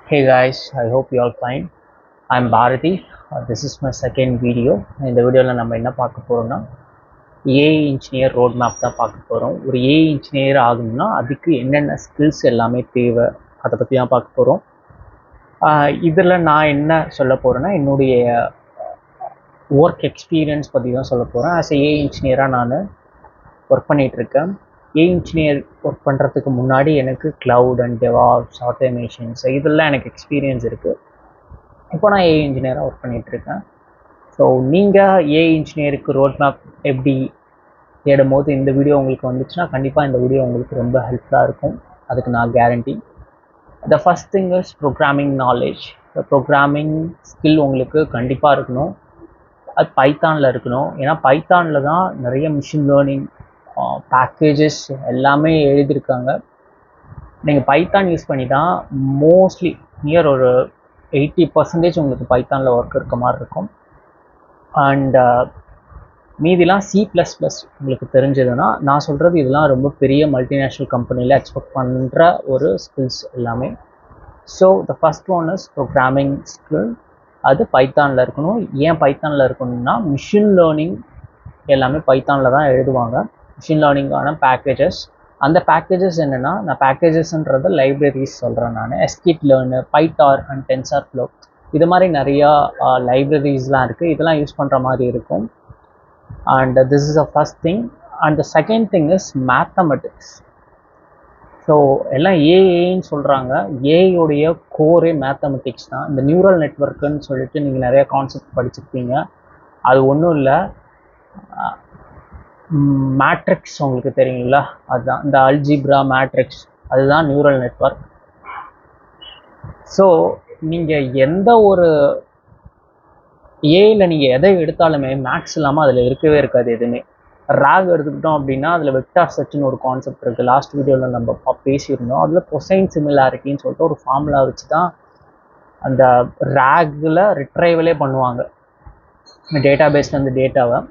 Hey guys, I hope you all fine. I'm Bharati. This is my second video. இந்த வீடியோவில் நம்ம என்ன பார்க்க போகிறோம்னா ஏஐ இன்ஜினியர் ரோட் மேப் தான் பார்க்க போகிறோம். ஒரு ஏஐ இன்ஜினியர் ஆகணும்னா அதுக்கு என்னென்ன ஸ்கில்ஸ் எல்லாமே தேவை அதை பற்றி தான் பார்க்க போகிறோம். இதில் நான் என்ன சொல்ல போகிறேன்னா என்னுடைய ஒர்க் எக்ஸ்பீரியன்ஸ் பற்றி தான் சொல்ல போகிறேன். ஆஸ் ஏஐ இன்ஜினியராக நான் ஒர்க் பண்ணிகிட்ருக்கேன். ஏஐ இன்ஜினியர் ஒர்க் பண்ணுறதுக்கு முன்னாடி எனக்கு க்ளவுட் அண்ட் டெவாப்ஸ் ஆட்டோமேஷன்ஸ் இதெல்லாம் எனக்கு எக்ஸ்பீரியன்ஸ் இருக்குது. இப்போ நான் ஏஐ இன்ஜினியராக ஒர்க் பண்ணிகிட்ருக்கேன். ஸோ நீங்கள் ஏஐ இன்ஜினியருக்கு ரோட் மேப் எப்படி தேடும் போது இந்த வீடியோ உங்களுக்கு வந்துச்சுன்னா கண்டிப்பாக இந்த வீடியோ உங்களுக்கு ரொம்ப ஹெல்ப்ஃபுல்லாக இருக்கும். அதுக்கு நான் guarantee. The first thing is programming knowledge. Programming skill உங்களுக்கு கண்டிப்பாக இருக்கணும். அது பைத்தானில் இருக்கணும். ஏன்னா பைத்தானில் தான் நிறைய மிஷின் லேர்னிங் பேக்கேஜஸ் எல்லாமே எழுதியிருக்காங்க. நீங்கள் பைத்தான் யூஸ் பண்ணி தான் மோஸ்ட்லி நியர் ஒரு 80% உங்களுக்கு பைத்தானில் ஒர்க் இருக்க மாதிரி இருக்கும். அண்ட் மீதிலாம் C++ உங்களுக்கு தெரிஞ்சதுன்னா நான் சொல்கிறது இதெல்லாம் ரொம்ப பெரிய மல்டிநேஷ்னல் கம்பெனியில் எக்ஸ்பெக்ட் பண்ணுற ஒரு ஸ்கில்ஸ் எல்லாமே. So the first one is programming skill. அது பைத்தானில் இருக்கணும். ஏன் பைத்தானில் இருக்கணும்னா மிஷின் லேர்னிங் எல்லாமே பைத்தானில் தான் எழுதுவாங்க. மிஷின் லேர்னிங்கான பேக்கேஜஸ். அந்த பேக்கேஜஸ் என்னென்னா நான் பேக்கேஜஸ்ன்றது லைப்ரரிஸ் சொல்கிறேன். நான் sklearn, pytor அண்ட் TensorFlow இது மாதிரி நிறையா லைப்ரரிஸ்லாம் இருக்குது. இதெல்லாம் யூஸ் பண்ணுற மாதிரி இருக்கும். And this is a first thing. And the second thing is mathematics. So எல்லாம் ஏஐன்னு சொல்கிறாங்க. ஏஐயோடைய கோரே மேத்தமெட்டிக்ஸ் தான். இந்த நியூரல் நெட்வொர்க்குன்னு சொல்லிட்டு நீங்கள் நிறைய கான்செப்ட் படிச்சிருப்பீங்க. அது ஒன்றும் இல்லை, மேட்ரிக்ஸ் உங்களுக்கு தெரியுங்களா, அதுதான் இந்த அல்ஜிப்ரா மேட்ரிக்ஸ், அதுதான் நியூரல் நெட்வொர்க். ஸோ நீங்கள் எந்த ஒரு ஏஐயில் நீங்கள் எதை எடுத்தாலுமே மேக்ஸ் இல்லாமல் அதில் இருக்கவே இருக்காது எதுவுமே. ராக் எடுத்துக்கிட்டோம் அப்படின்னா அதில் வெக்டார் சர்ச்னு ஒரு கான்செப்ட் இருக்குது. லாஸ்ட் வீடியோவில் நம்ம பேசியிருந்தோம். அதில் கொசைன் சிமிலாரிட்டின்னு சொல்லிட்டு ஒரு ஃபார்முலா வச்சு தான் அந்த ராகில் ரிட்ரைவலே பண்ணுவாங்க டேட்டா பேஸில் அந்த டேட்டாவை.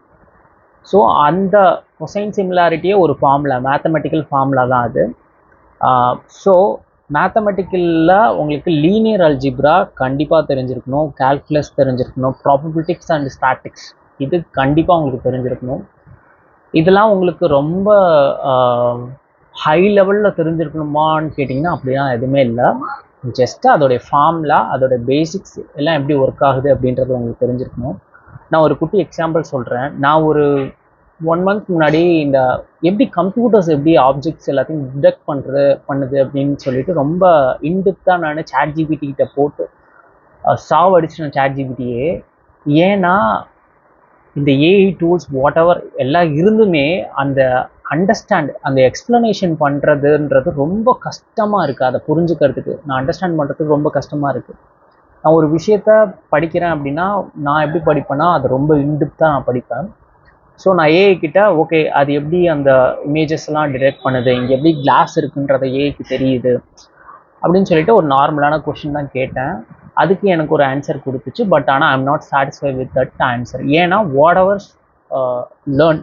ஸோ அந்த கொசைன் சிமிலாரிட்டியே ஒரு ஃபார்முலா, மேத்தமெட்டிக்கல் ஃபார்முலா தான் அது. ஸோ மேத்தமெட்டிக்கலில் உங்களுக்கு லீனியர் அல்ஜிப்ரா கண்டிப்பாக தெரிஞ்சிருக்கணும், கால்குலஸ் தெரிஞ்சிருக்கணும், ப்ராபபிலிட்டிக்ஸ் அண்ட் ஸ்டாட்டிக்ஸ் இது கண்டிப்பாக உங்களுக்கு தெரிஞ்சிருக்கணும். இதெல்லாம் உங்களுக்கு ரொம்ப ஹை லெவலில் தெரிஞ்சிருக்கணுமான்னு கேட்டிங்கன்னா அப்படிலாம் எதுவுமே இல்லை. ஜஸ்ட்டு அதோடைய ஃபார்முலா, அதோடைய பேசிக்ஸ் எல்லாம் எப்படி ஒர்க் ஆகுது அப்படின்றது உங்களுக்கு தெரிஞ்சிருக்கணும். நான் ஒரு குட்டி எக்ஸாம்பிள் சொல்கிறேன். நான் ஒரு 1 month முன்னாடி இந்த எப்படி கம்ப்யூட்டர்ஸ் எப்படி ஆப்ஜெக்ட்ஸ் எல்லாத்தையும் டிடெக்ட் பண்ணுது அப்படின்னு சொல்லிட்டு ரொம்ப இன்டெப்த்தாக நான் ChatGPT கிட்ட போட்டு சாவடிச்சிட்டேன் ChatGPTயே. ஏன்னா இந்த ஏஐ டூல்ஸ் வாட் எவர் எல்லாம் இருந்துமே அந்த அண்டர்ஸ்டாண்ட், அந்த எக்ஸ்ப்ளனேஷன் பண்ணுறதுன்றது ரொம்ப கஷ்டமாக இருக்குது. அதை புரிஞ்சுக்கிறதுக்கு, நான் அண்டர்ஸ்டாண்ட் பண்ணுறதுக்கு ரொம்ப கஷ்டமாக இருக்குது. நான் ஒரு விஷயத்த படிக்கிறேன் அப்படின்னா நான் எப்படி படிப்பேன்னா அது ரொம்ப இன்டெப்த்தாக நான் படிப்பேன். ஸோ நான் ஏஐ கிட்ட ஓகே அது எப்படி அந்த இமேஜஸ்லாம் டிடெக்ட் பண்ணுது, இங்கே எப்படி கிளாஸ் இருக்குன்றத ஏஐக்கு தெரியுது அப்படின்னு சொல்லிட்டு ஒரு நார்மலான கொஷின் தான் கேட்டேன். அதுக்கு எனக்கு ஒரு ஆன்சர் கொடுத்துச்சு. பட் ஆனால் I am not satisfied with that answer. ஏன்னா வாட் எவர்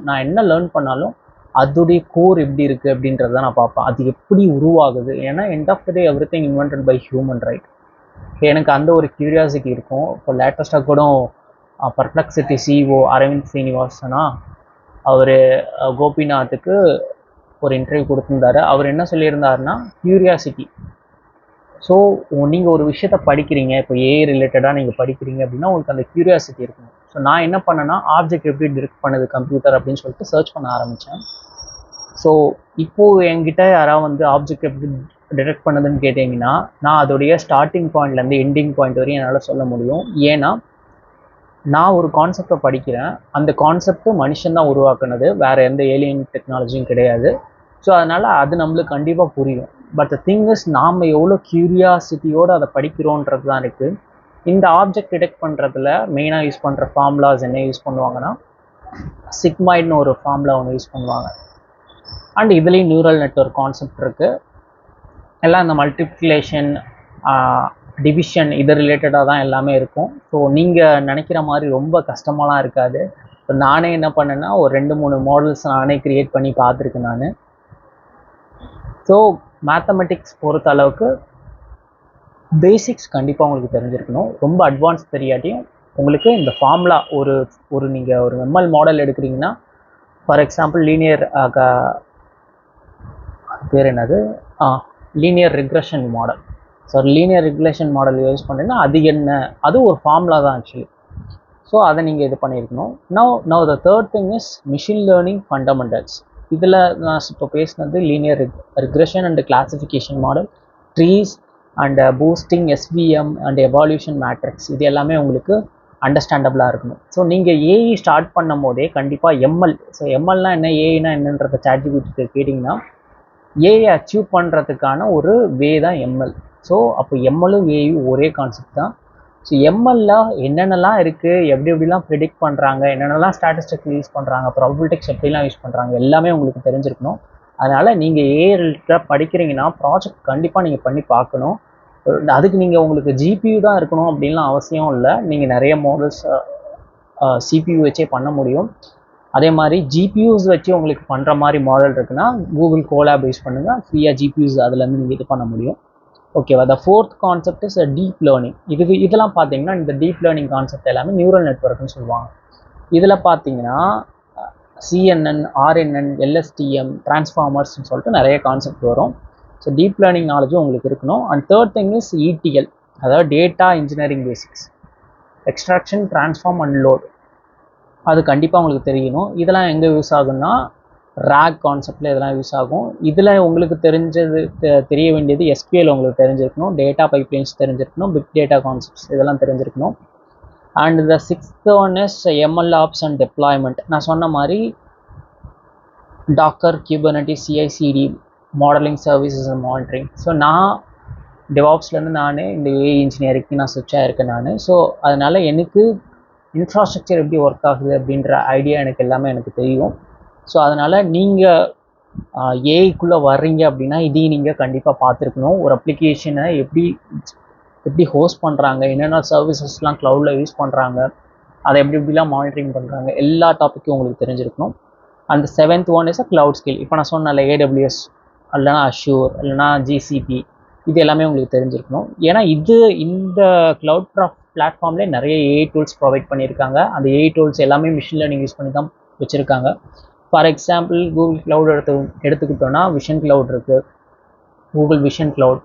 நான் என்ன லேர்ன் பண்ணாலும் அதோடைய கோர் எப்படி இருக்குது அப்படின்றத நான் பார்ப்பேன். அது எப்படி உருவாகுது. ஏன்னா end of the day everything invented by human, right? எனக்கு அந்த ஒரு கியூரியாசிட்டி இருக்கும். இப்போ லேட்டஸ்ட்டாக கூட பர்ப்ளெக்சிட்டி சிஇஓ அரவிந்த் ஸ்ரீனிவாசனா அவர் கோபிநாத்துக்கு ஒரு இன்டர்வியூ கொடுத்துருந்தாரு. அவர் என்ன சொல்லியிருந்தாருன்னா கியூரியாசிட்டி. ஸோ நீங்கள் ஒரு விஷயத்த படிக்கிறீங்க, இப்போ ஏஐ ரிலேட்டடாக நீங்கள் படிக்கிறீங்க அப்படின்னா உங்களுக்கு அந்த கியூரியாசிட்டி இருக்கணும். ஸோ நான் என்ன பண்ணேன்னா ஆப்ஜெக்ட் எப்படி டிடெக்ட் பண்ணுது கம்ப்யூட்டர் அப்படின்னு சொல்லிட்டு சர்ச் பண்ண ஆரம்பித்தேன். ஸோ இப்போது என்கிட்ட யாராவது வந்து ஆப்ஜெக்ட் எப்படி டிடெக்ட் பண்ணுதுன்னு கேட்டிங்கன்னா நான் அதோடைய ஸ்டார்டிங் பாயிண்ட்லேருந்து எண்டிங் பாயிண்ட் வரையும் என்னால் சொல்ல முடியும். ஏன்னா நான் ஒரு கான்செப்டை படிக்கிறேன், அந்த கான்செப்ட் மனுஷன் தான் உருவாக்குனது, வேறு எந்த ஏலியன் டெக்னாலஜியும் கிடையாது. ஸோ அதனால் அது நம்மளுக்கு கண்டிப்பாக புரியும். பட் த திங் இஸ் நாம் எவ்வளோ க்யூரியாசிட்டியோடு அதை படிக்கிறோன்றது தான் இருக்குது. இந்த ஆப்ஜெக்ட் டிடெக்ட் பண்ணுறதுல மெயினாக யூஸ் பண்ணுற ஃபார்முலாஸ் என்ன யூஸ் பண்ணுவாங்கன்னா சிக்மாய்டுன்னு ஒரு ஃபார்முலா ஒன்று யூஸ் பண்ணுவாங்க. அண்ட் இதுலேயும் நியூரல் நெட்வொர்க் கான்செப்ட் இருக்குது. எல்லாம் இந்த மல்டிப்ளிகேஷன், டிவிஷன் இது ரிலேட்டடாக தான் எல்லாமே இருக்கும். ஸோ நீங்கள் நினைக்கிற மாதிரி ரொம்ப கஷ்டமாலாம் இருக்காது. இப்போ நானே என்ன பண்ணேன்னா ஒரு 2-3 மாடல்ஸ் நானே க்ரியேட் பண்ணி பார்த்துருக்கேன் நான். ஸோ மேத்தமெட்டிக்ஸ் பொறுத்த அளவுக்கு பேசிக்ஸ் கண்டிப்பாக உங்களுக்கு தெரிஞ்சிருக்கணும். ரொம்ப அட்வான்ஸ் தெரியாட்டியும் உங்களுக்கு இந்த ஃபார்முலா ஒரு நீங்கள் ஒரு எம்எல் மாடல் எடுக்கிறீங்கன்னா, ஃபார் எக்ஸாம்பிள் பேர் என்னது linear regression model. So linear regression model use பண்ணுறீங்கன்னா அது என்ன, அது ஒரு ஃபார்முலா தான் ஆக்சுவலி. ஸோ அதை நீங்கள் இது பண்ணியிருக்கணும். Now the third thing is machine learning fundamentals. இதில் நான் இப்போ பேசினது linear regression and classification model, trees and boosting, SVM and evaluation matrix, இது எல்லாமே உங்களுக்கு அண்டர்ஸ்டாண்டபிளாக இருக்கணும். ஸோ நீங்கள் ஏஇ ஸ்டார்ட் பண்ணும் போதே கண்டிப்பாக எம்எல், ஸோ எம்எல்னா என்ன, ஏஐனா என்னன்றத சாட்ஜிபிடி கேட்டிங்கன்னா ஏஐ அச்சீவ் பண்ணுறதுக்கான ஒரு வே தான் எம்எல். ஸோ அப்போ எம்எல்லும் ஏயும் ஒரே கான்செப்ட் தான். ஸோ எம்எல்ல என்னென்னலாம் இருக்குது, எப்படிலாம் ப்ரிடிக்ட் பண்ணுறாங்க, என்னென்னலாம் ஸ்டாட்டிஸ்டிக்ஸ் யூஸ் பண்ணுறாங்க, ப்ராபபிலிட்டிக்ஸ் எப்படிலாம் யூஸ் பண்ணுறாங்க, எல்லாமே உங்களுக்கு தெரிஞ்சிருக்கணும். அதனால் நீங்கள் ஏஐ படிக்கிறீங்கன்னா ப்ராஜெக்ட் கண்டிப்பாக நீங்கள் பண்ணி பார்க்கணும். அதுக்கு நீங்கள் உங்களுக்கு ஜிபியூ தான் இருக்கணும் அப்படின்லாம் அவசியம் இல்லை. நீங்கள் நிறைய மாடல்ஸ் சிபியூ வச்சே பண்ண முடியும். அதே மாதிரி ஜிபியூஸ் வச்சு உங்களுக்கு பண்ணுற மாதிரி மாடல் இருக்குன்னா கூகுள் கோலாப் யூஸ் பண்ணுங்கள், ஃப்ரீயாக ஜிபியூஸ் அதுலேருந்து நீங்கள் இது பண்ண முடியும். ஓகேவா? The fourth concept is deep learning. இதெல்லாம் பார்த்தீங்கன்னா இந்த டீப் லேர்னிங் கான்செப்ட் எல்லாமே நியூரல் நெட்வொர்க்னு சொல்லுவாங்க. இதில் பார்த்தீங்கன்னா சிஎன்என், ஆர்என்என், எல்எஸ்டிஎம், டிரான்ஸ்ஃபார்மர்ஸ்னு சொல்லிட்டு நிறைய கான்செப்ட் வரும். ஸோ டீப் லேர்னிங் நாலேஜும் உங்களுக்கு இருக்கணும். And third thing is ETL, அதாவது data engineering basics, extraction, transform and load, அது கண்டிப்பாக உங்களுக்கு தெரியணும். இதெல்லாம் எங்கே யூஸ் ஆகுன்னா ராக் கான்செப்டில் இதெல்லாம் யூஸ் ஆகும். இதில் உங்களுக்கு தெரிய வேண்டியது எஸ்கியூஎல் உங்களுக்கு தெரிஞ்சிருக்கணும், டேட்டா பைப்லைன்ஸ் தெரிஞ்சிருக்கணும், பிக் டேட்டா கான்செப்ட்ஸ் இதெல்லாம் தெரிஞ்சிருக்கணும். And the sixth one is ML ops and deployment. நான் சொன்ன மாதிரி Docker, Kubernetes, CICD, modelling, services and monitoring. So நான் டெவாப்ஸ்லேருந்து நானே இந்த ஏஐ இன்ஜினியரிங்க்கு நான் ஸ்விட்ச் ஆகிருக்கேன் நான். ஸோ அதனால் எனக்கு இன்ஃப்ராஸ்ட்ரக்சர் எப்படி ஒர்க் ஆகுது அப்படின்ற ஐடியா எனக்கு எல்லாமே தெரியும். ஸோ அதனால் நீங்கள் ஏஐக்குள்ளே வர்றீங்க அப்படின்னா இதையும் நீங்கள் கண்டிப்பாக பார்த்துருக்கணும். ஒரு அப்ளிகேஷனை எப்படி ஹோஸ்ட் பண்ணுறாங்க, என்னென்ன சர்வீசஸ்லாம் க்ளவுடில் யூஸ் பண்ணுறாங்க, அதை எப்படிலாம் மானிட்டரிங் பண்ணுறாங்க, எல்லா டாப்பிக்கும் உங்களுக்கு தெரிஞ்சிருக்கணும். அந்த seventh one is cloud skill. இப்போ நான் சொன்னல ஏடபிள்யூஎஸ் இல்லைனா அஷ்யூர் இல்லைனா ஜிசிபி, இது எல்லாமே உங்களுக்கு தெரிஞ்சிருக்கணும். ஏன்னா இந்த க்ளவுட் பிளாட்ஃபார்ம்லேயே நிறைய ஏஐ டூல்ஸ் ப்ரொவைட் பண்ணியிருக்காங்க. அந்த ஏஐ டூல்ஸ் எல்லாமே மிஷின் லேர்னிங் யூஸ் பண்ணி தான் வச்சுருக்காங்க. ஃபார் எக்ஸாம்பிள் கூகுள் க்ளவுட் எடுத்துக்கிட்டோன்னா விஷன் க்ளவுட் இருக்குது, கூகுள் விஷன் க்ளவுட்.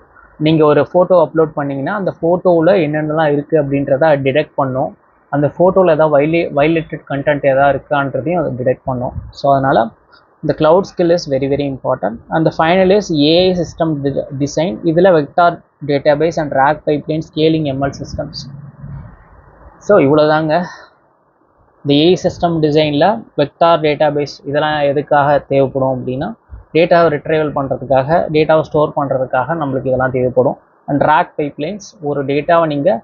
நீங்கள் ஒரு ஃபோட்டோ அப்லோட் பண்ணிங்கன்னா அந்த ஃபோட்டோவில் என்னென்னலாம் இருக்குது அப்படின்றத டிடெக்ட் பண்ணும். அந்த ஃபோட்டோவில் ஏதாவது வைலேட்டட் கண்டென்ட் எதாவது இருக்கான்றதையும் அதை டிடெக்ட் பண்ணும். ஸோ அதனால் இந்த cloud skill is very very important. அந்த final is AI system design. இதில் vector database and RAG pipeline, scaling, ML systems. So இவ்வளோதாங்க. இந்த ஏஐ சிஸ்டம் டிசைனில் வெக்டார் டேட்டாபேஸ் இதெல்லாம் எதுக்காக தேவைப்படும் அப்படின்னா டேட்டாவை ரிட்ரைவல் பண்ணுறதுக்காக, டேட்டாவை ஸ்டோர் பண்ணுறதுக்காக நம்மளுக்கு இதெல்லாம் தேவைப்படும். அண்ட் ராக் பைப்லைன்ஸ், ஒரு டேட்டாவை நீங்கள்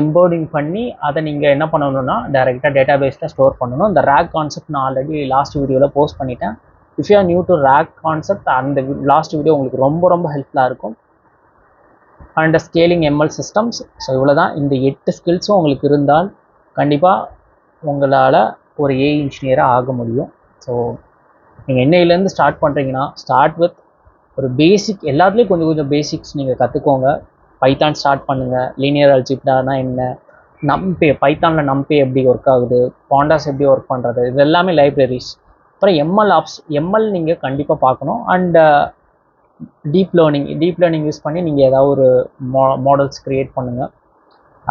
எம்போர்டிங் பண்ணி அதை நீங்கள் என்ன பண்ணணும்னா டைரெக்டாக டேட்டாபேஸில் ஸ்டோர் பண்ணணும். இந்த ராக் கான்செப்ட் நான் ஆல்ரெடி லாஸ்ட் வீடியோவில் போஸ்ட் பண்ணிட்டேன். If you are new to rock concept, அந்த லாஸ்ட் வீடியோ உங்களுக்கு ரொம்ப ரொம்ப ஹெல்ப்ஃபுல்லாக இருக்கும். And scaling, ML systems. So இவ்வளோ தான். இந்த 8 ஸ்கில்ஸும் உங்களுக்கு இருந்தால் கண்டிப்பாக உங்களால் ஒரு ஏஐ இன்ஜினியராக ஆக முடியும். ஸோ நீங்கள் என்னையிலேருந்து ஸ்டார்ட் பண்ணுறீங்கன்னா ஸ்டார்ட் வித் ஒரு பேசிக், எல்லாத்துலேயும் கொஞ்சம் பேசிக்ஸ் நீங்கள் கற்றுக்கோங்க. பைத்தான் ஸ்டார்ட் பண்ணுங்கள். லீனியர் அல்ஜிப்ரானா என்ன, நம்பே, பைத்தானில் நம்பே எப்படி ஒர்க் ஆகுது, பாண்டாஸ் எப்படி ஒர்க் பண்ணுறது, இது எல்லாமே லைப்ரரிஸ். அப்புறம் எம்எல் ஆப்ஸ், எம்எல் நீங்கள் கண்டிப்பாக பார்க்கணும். அண்ட் டீப் லேர்னிங் யூஸ் பண்ணி நீங்கள் ஏதாவது ஒரு மாடல்ஸ் க்ரியேட் பண்ணுங்கள்.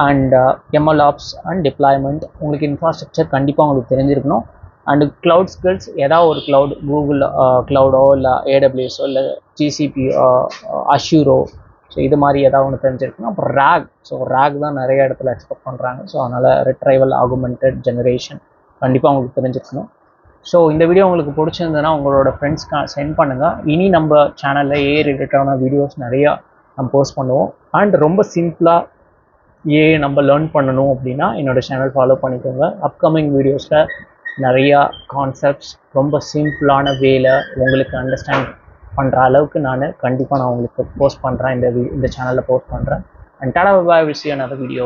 And ML ops and deployment, உங்களுக்கு இன்ஃப்ராஸ்ட்ரக்சர் கண்டிப்பாக உங்களுக்கு தெரிஞ்சிருக்கணும். அண்டு க்ளவுட் ஸ்கில்ஸ், ஏதாவது ஒரு க்ளவுட், கூகுள் க்ளவுடோ இல்லை ஏடபிள்யூஎஸோ இல்லை ஜிசிபி, அஷ்யூரோ, ஸோ இது மாதிரி ஏதாவது ஒன்று தெரிஞ்சிருக்கணும். அப்புறம் ரேக் தான் நிறைய இடத்துல எக்ஸ்பெக்ட் பண்ணுறாங்க. ஸோ அதனால் ரிட்ரைவல், ஆகுமெண்டட் ஜெனரேஷன் கண்டிப்பாக உங்களுக்கு தெரிஞ்சிருக்கணும். ஸோ இந்த வீடியோ உங்களுக்கு பிடிச்சிருந்ததுன்னா உங்களோட ஃப்ரெண்ட்ஸ்க்கு சென்ட் பண்ணுங்கள். இனி நம்ம சேனலில் ஏஐ ரிலேட்டடான வீடியோஸ் நிறையா நம்ம போஸ்ட் பண்ணுவோம். அண்ட் ரொம்ப சிம்பிளாக ஏஐ நம்ம லேர்ன் பண்ணணும் அப்படின்னா என்னோடய சேனல் ஃபாலோ பண்ணிக்கோங்க. அப்கமிங் வீடியோஸில் நிறையா கான்செப்ட்ஸ் ரொம்ப சிம்பிளான வேல உங்களுக்கு அண்டர்ஸ்டாண்ட் பண்ணுற அளவுக்கு நான் கண்டிப்பாக உங்களுக்கு போஸ்ட் பண்ணுறேன். இந்த சேனலில் போஸ்ட் பண்ணுறேன். And Tata bye, will see you another video.